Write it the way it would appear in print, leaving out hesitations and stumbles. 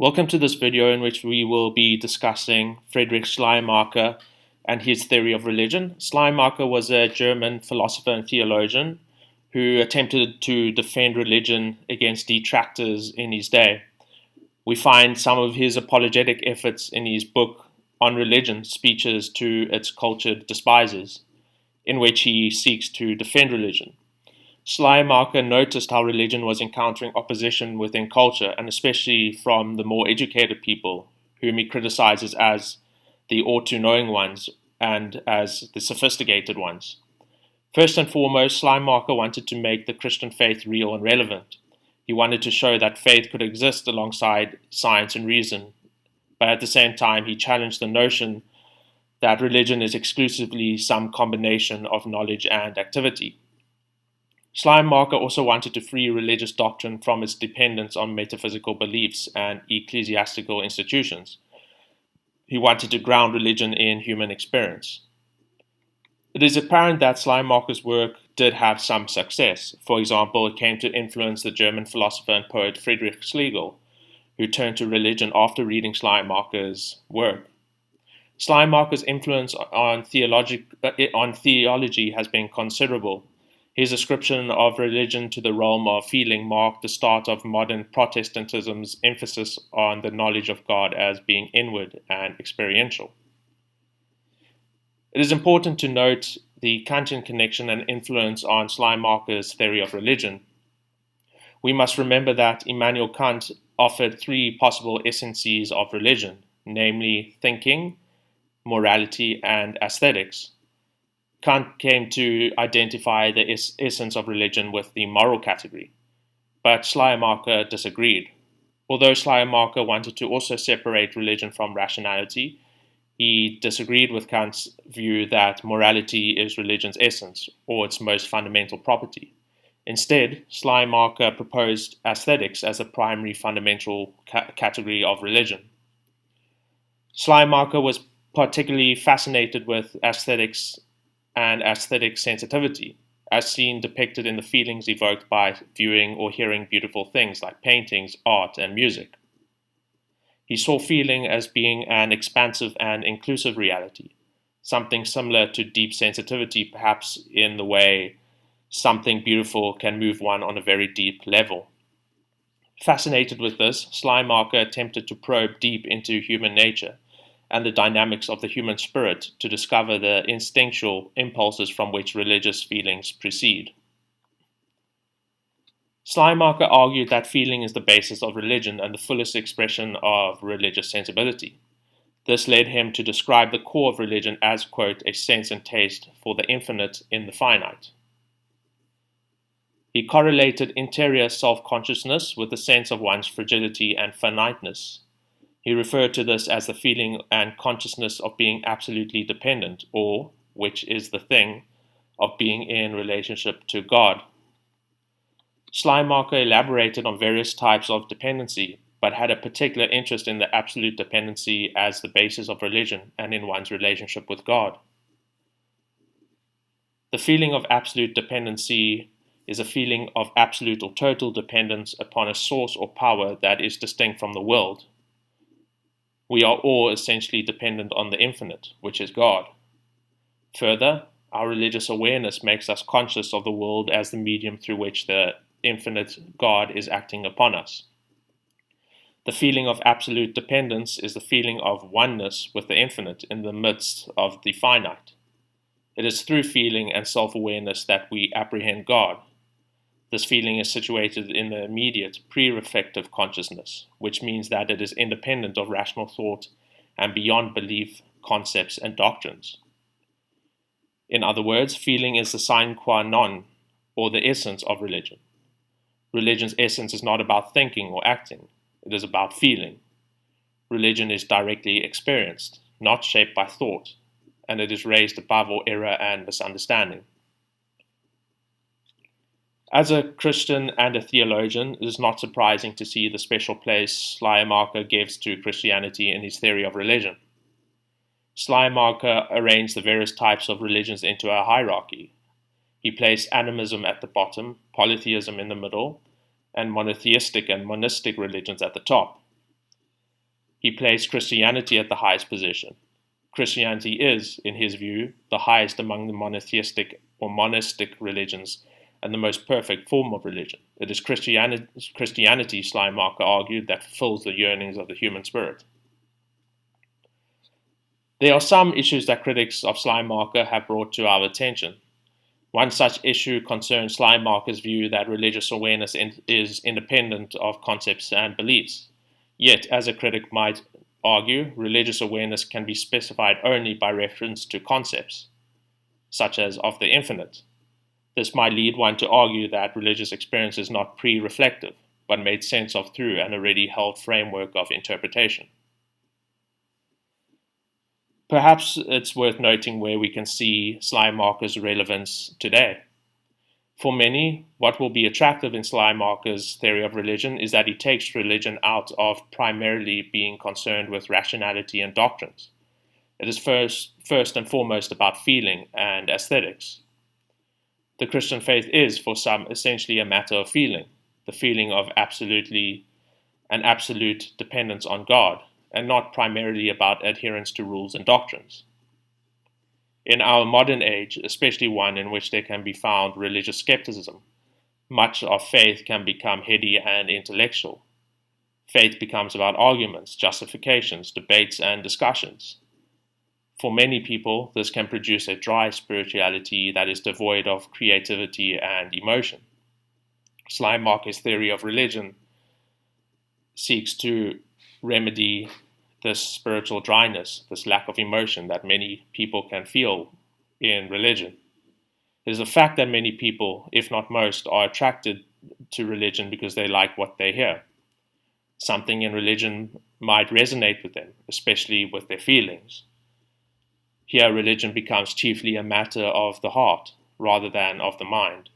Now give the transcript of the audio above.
Welcome to this video in which we will be discussing Friedrich Schleiermacher and his theory of religion. Schleiermacher was a German philosopher and theologian who attempted to defend religion against detractors in his day. We find some of his apologetic efforts in his book on religion, Speeches to its Cultured Despisers, in which he seeks to defend religion. Schleiermacher noticed how religion was encountering opposition within culture, and especially from the more educated people, whom he criticizes as the ought-to-knowing ones and as the sophisticated ones. First and foremost, Schleiermacher wanted to make the Christian faith real and relevant. He wanted to show that faith could exist alongside science and reason, but at the same time, he challenged the notion that religion is exclusively some combination of knowledge and activity. Schleiermacher also wanted to free religious doctrine from its dependence on metaphysical beliefs and ecclesiastical institutions. He wanted to ground religion in human experience. It is apparent that Schleiermacher's work did have some success. For example, it came to influence the German philosopher and poet Friedrich, who turned to religion after reading Schleiermacher's work. Schleiermacher's influence on theology has been considerable. His ascription of religion to the realm of feeling marked the start of modern protestantism's emphasis on the knowledge of God as being inward and experiential. It is important to note the Kantian connection and influence on Schleiermacher's theory of religion. We must remember that Immanuel Kant offered three possible essences of religion, namely thinking, morality, and aesthetics. Kant came to identify the essence of religion with the moral category, but Schleiermacher disagreed. Although Schleiermacher wanted to also separate religion from rationality, he disagreed with Kant's view that morality is religion's essence, or its most fundamental property. Instead, Schleiermacher proposed aesthetics as a primary fundamental category of religion. Schleiermacher was particularly fascinated with aesthetics and aesthetic sensitivity, as seen depicted in the feelings evoked by viewing or hearing beautiful things like paintings, art, and music. He saw feeling as being an expansive and inclusive reality, something similar to deep sensitivity, perhaps in the way something beautiful can move one on a very deep level. Fascinated with this, Schleiermacher attempted to probe deep into human nature and the dynamics of the human spirit to discover the instinctual impulses from which religious feelings proceed. Schleiermacher argued that feeling is the basis of religion and the fullest expression of religious sensibility. This led him to describe the core of religion as, quote, a sense and taste for the infinite in the finite. He correlated interior self-consciousness with the sense of one's fragility and finiteness. He referred to this as the feeling and consciousness of being absolutely dependent, or, which is the thing, of being in relationship to God. Schleiermacher elaborated on various types of dependency, but had a particular interest in the absolute dependency as the basis of religion and in one's relationship with God. The feeling of absolute dependency is a feeling of absolute or total dependence upon a source or power that is distinct from the world. We are all essentially dependent on the infinite, which is God. Further, our religious awareness makes us conscious of the world as the medium through which the infinite God is acting upon us. The feeling of absolute dependence is the feeling of oneness with the infinite in the midst of the finite. It is through feeling and self-awareness that we apprehend God. This feeling is situated in the immediate, pre-reflective consciousness, which means that it is independent of rational thought and beyond belief, concepts, and doctrines. In other words, feeling is the sine qua non, or the essence of religion. Religion's essence is not about thinking or acting, it is about feeling. Religion is directly experienced, not shaped by thought, and it is raised above all error and misunderstanding. As a Christian and a theologian, it is not surprising to see the special place Schleiermacher gives to Christianity in his theory of religion. Schleiermacher arranged the various types of religions into a hierarchy. He placed animism at the bottom, polytheism in the middle, and monotheistic and monistic religions at the top. He placed Christianity at the highest position. Christianity is, in his view, the highest among the monotheistic or monistic religions and the most perfect form of religion. It is Christianity, Schleiermacher argued, that fulfills the yearnings of the human spirit. There are some issues that critics of Schleiermacher have brought to our attention. One such issue concerns Schleiermacher's view that religious awareness is independent of concepts and beliefs. Yet, as a critic might argue, religious awareness can be specified only by reference to concepts, such as of the infinite. This might lead one to argue that religious experience is not pre-reflective, but made sense of through an already held framework of interpretation. Perhaps it's worth noting where we can see Schleiermacher's relevance today. For many, what will be attractive in Schleiermacher's theory of religion is that he takes religion out of primarily being concerned with rationality and doctrines. It is first and foremost about feeling and aesthetics. The Christian faith is, for some, essentially a matter of feeling, the feeling of absolute dependence on God, and not primarily about adherence to rules and doctrines. In our modern age, especially one in which there can be found religious skepticism, much of faith can become heady and intellectual. Faith becomes about arguments, justifications, debates, and discussions. For many people, this can produce a dry spirituality that is devoid of creativity and emotion. Schleiermacher's theory of religion seeks to remedy this spiritual dryness, this lack of emotion that many people can feel in religion. It is a fact that many people, if not most, are attracted to religion because they like what they hear. Something in religion might resonate with them, especially with their feelings. Here, religion becomes chiefly a matter of the heart rather than of the mind.